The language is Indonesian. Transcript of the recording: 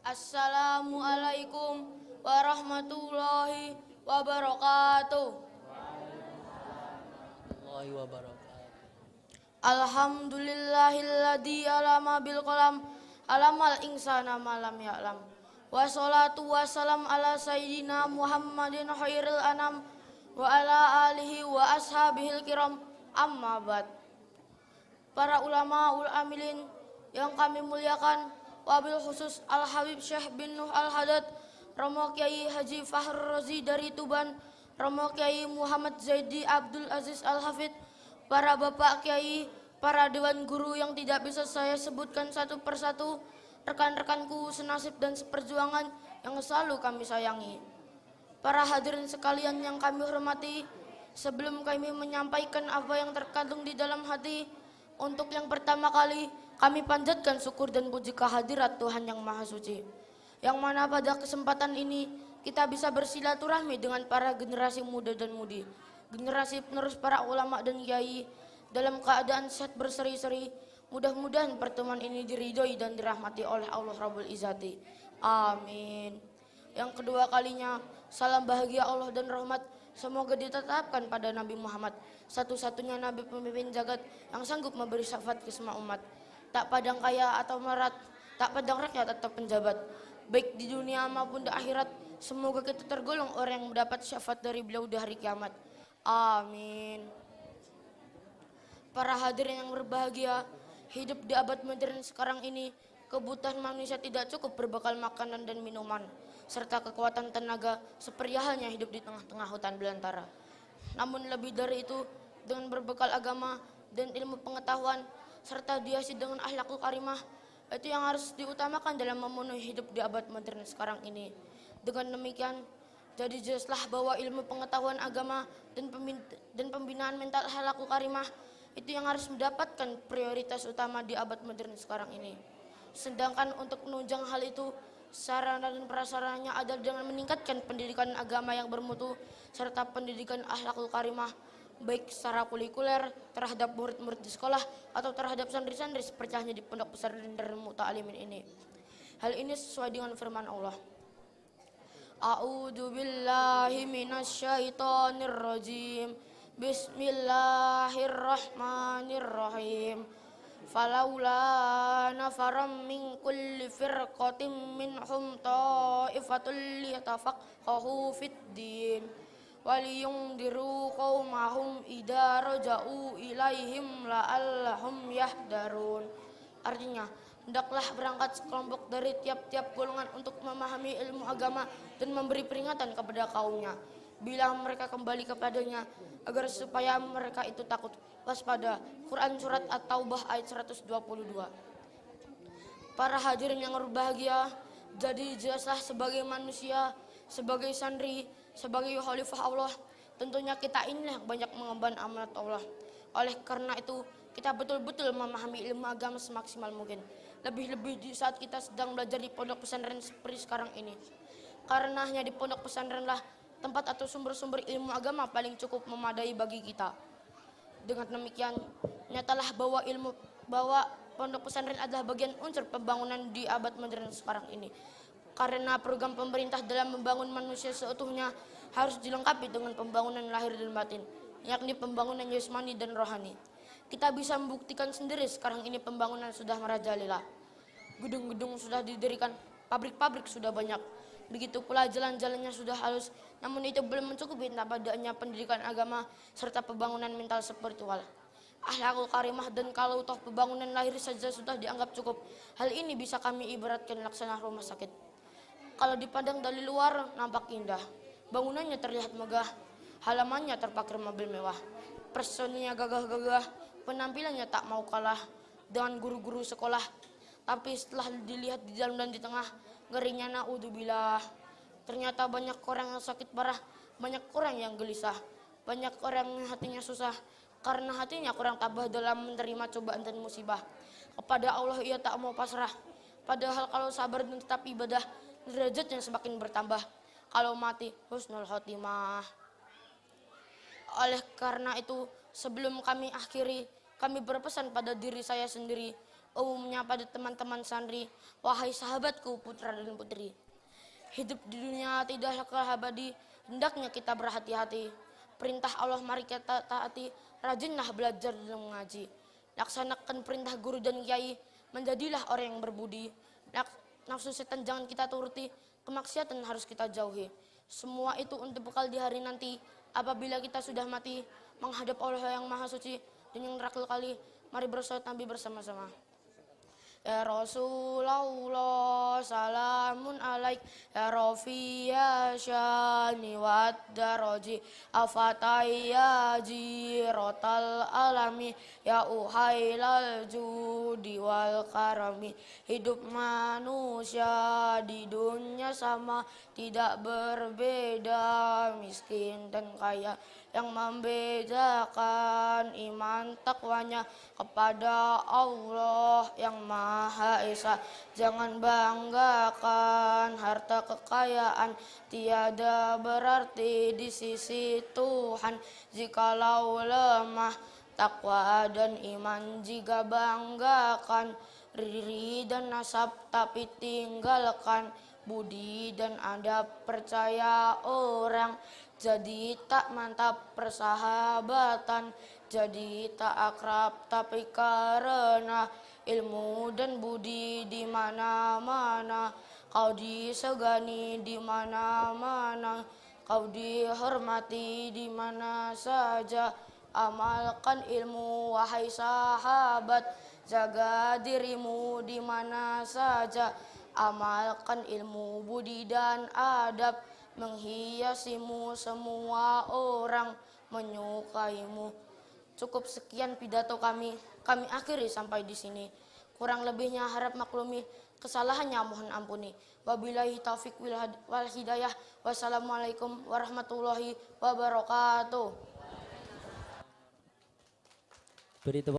Assalamualaikum warahmatullahi wabarakatuh. Warahmatullahi wabarakatuh. Alhamdulillahilladzi alama bil qalam alamal insana malam ya'lam. Wassalatu wassalam ala sayyidina Muhammadin khairil anam wa ala alihi wa ashabihil kiram, amma ba'd. Para ulama ul amilin yang kami muliakan, wabil khusus Al-Habib Syekh bin Nuh Al-Haddad, Romo Kiai Haji Fahrul Razi dari Tuban, Romo Kiai Muhammad Zaidi Abdul Aziz Al-Hafid, para bapak kiai, para dewan guru yang tidak bisa saya sebutkan satu persatu, rekan-rekanku senasib dan seperjuangan yang selalu kami sayangi. Para hadirin sekalian yang kami hormati, sebelum kami menyampaikan apa yang terkandung di dalam hati, untuk yang pertama kali kami panjatkan syukur dan puji kehadirat Tuhan yang Maha Suci, yang mana pada kesempatan ini kita bisa bersilaturahmi dengan para generasi muda dan mudi, generasi penerus para ulama dan kiai dalam keadaan sehat berseri-seri. Mudah-mudahan pertemuan ini diridhoi dan dirahmati oleh Allah Rabbul Izzati. Amin. Yang kedua kalinya, salam bahagia Allah dan rahmat semoga ditetapkan pada Nabi Muhammad, satu-satunya Nabi pemimpin jagat yang sanggup memberi syafaat ke semua umat, tak pandang kaya atau merat, tak pandang rakyat atau penjabat, baik di dunia maupun di akhirat. Semoga kita tergolong orang yang mendapat syafaat dari beliau di hari kiamat. Amin. Para hadirin yang berbahagia, hidup di abad modern sekarang ini, kebutuhan manusia tidak cukup berbekal makanan dan minuman, serta kekuatan tenaga seperti halnya hidup di tengah-tengah hutan belantara. Namun lebih dari itu, dengan berbekal agama dan ilmu pengetahuan, serta dihiasi dengan akhlakul karimah, itu yang harus diutamakan dalam memenuhi hidup di abad modern sekarang ini. Dengan demikian, jadi jelaslah bahwa ilmu pengetahuan agama dan pembinaan mental akhlakul karimah itu yang harus mendapatkan prioritas utama di abad modern sekarang ini. Sedangkan untuk menunjang hal itu, sarana dan prasarananya adalah dengan meningkatkan pendidikan agama yang bermutu serta pendidikan akhlakul karimah, baik secara kulikuler terhadap murid-murid di sekolah atau terhadap santri-santri seperti halnya di pondok pesantren Darul Muta'alimin ini. Hal ini sesuai dengan firman Allah. A'udzu billahi minasyaitonir rajim. Bismillahirrahmanirrahim. Falaula nafaram min kulli firqatin minhum ta'ifatul liyatafaqahu fid din waliyundiru qaumahum idza raja'u ilaihim la'allahum yahdarun. Artinya, hendaklah berangkat sekelompok dari tiap-tiap golongan untuk memahami ilmu agama dan memberi peringatan kepada kaumnya bila mereka kembali kepadanya, agar supaya mereka itu takut waspada. Quran surat At-Taubah ayat 122. Para hadirin yang berbahagia, jadi jelaslah sebagai manusia, sebagai santri, sebagai khalifah Allah, tentunya kita inilah yang banyak mengemban amanat Allah. Oleh karena itu, kita betul-betul memahami ilmu agama semaksimal mungkin, lebih-lebih di saat kita sedang belajar di pondok pesantren seperti sekarang ini. Karena hanya di pondok pesantrenlah tempat atau sumber-sumber ilmu agama paling cukup memadai bagi kita. Dengan demikian, nyatalah bahwa pondok pesantren adalah bagian unsur pembangunan di abad modern sekarang ini. Karena program pemerintah dalam membangun manusia seutuhnya harus dilengkapi dengan pembangunan lahir dan batin, yakni pembangunan jasmani dan rohani. Kita bisa membuktikan sendiri sekarang ini pembangunan sudah merajalela. Gedung-gedung sudah didirikan, pabrik-pabrik sudah banyak. Begitu pula jalan-jalannya sudah halus, namun itu belum mencukupi tanpa adanya pendidikan agama serta pembangunan mental spiritual, akhlakul karimah, dan kalau toh pembangunan lahir saja sudah dianggap cukup, hal ini bisa kami ibaratkan laksana rumah sakit. Kalau dipandang dari luar nampak indah, bangunannya terlihat megah, halamannya terpakir mobil mewah, personilnya gagah-gagah, penampilannya tak mau kalah dengan guru-guru sekolah. Tapi setelah dilihat di dalam dan di tengah, ngerinya naudzubillah. Ternyata banyak orang yang sakit parah, banyak orang yang gelisah, banyak orang yang hatinya susah karena hatinya kurang tabah dalam menerima cobaan dan musibah. Kepada Allah ia tak mau pasrah, padahal kalau sabar dan tetap ibadah, derajatnya semakin bertambah. Kalau mati, husnul khotimah. Oleh karena itu, sebelum kami akhiri, kami berpesan pada diri saya sendiri umumnya pada teman-teman santri, wahai sahabatku putra dan putri. Hidup di dunia tidaklah abadi, hendaknya kita berhati-hati. Perintah Allah mari kita taati, rajinlah belajar dan mengaji. Laksanakan perintah guru dan kiai, menjadilah orang yang berbudi. Nafsu setan jangan kita turuti, kemaksiatan harus kita jauhi. Semua itu untuk bekal di hari nanti, apabila kita sudah mati, menghadap Allah yang maha suci dan yang terakhir kali, mari bersolat Nabi bersama-sama. Ya Rasulullah salamun alaik, ya Rafi ya syani wad daraji, afatai ya jirotal alami, ya uhailal judi wal karami. Hidup manusia di dunia sama, tidak berbeda miskin dan kaya. Yang membedakan iman takwanya kepada Allah yang Maha Esa. Jangan banggakan harta kekayaan, tiada berarti di sisi Tuhan. Jikalau lemah takwa dan iman, jika banggakan riri dan nasab, tapi tinggalkan budi dan adab. Percaya orang, jadi tak mantap persahabatan, jadi tak akrab tapi karena ilmu dan budi di mana-mana. Kau disegani di mana-mana, kau dihormati di mana saja. Amalkan ilmu wahai sahabat, jaga dirimu di mana saja. Amalkan ilmu budi dan adab, menghiasimu semua orang menyukaimu. Cukup sekian pidato kami akhiri sampai di sini. Kurang lebihnya harap maklumi, kesalahannya mohon ampuni. Wabillahi taufik wal hidayah. Wassalamualaikum warahmatullahi wabarakatuh. Beri tepuk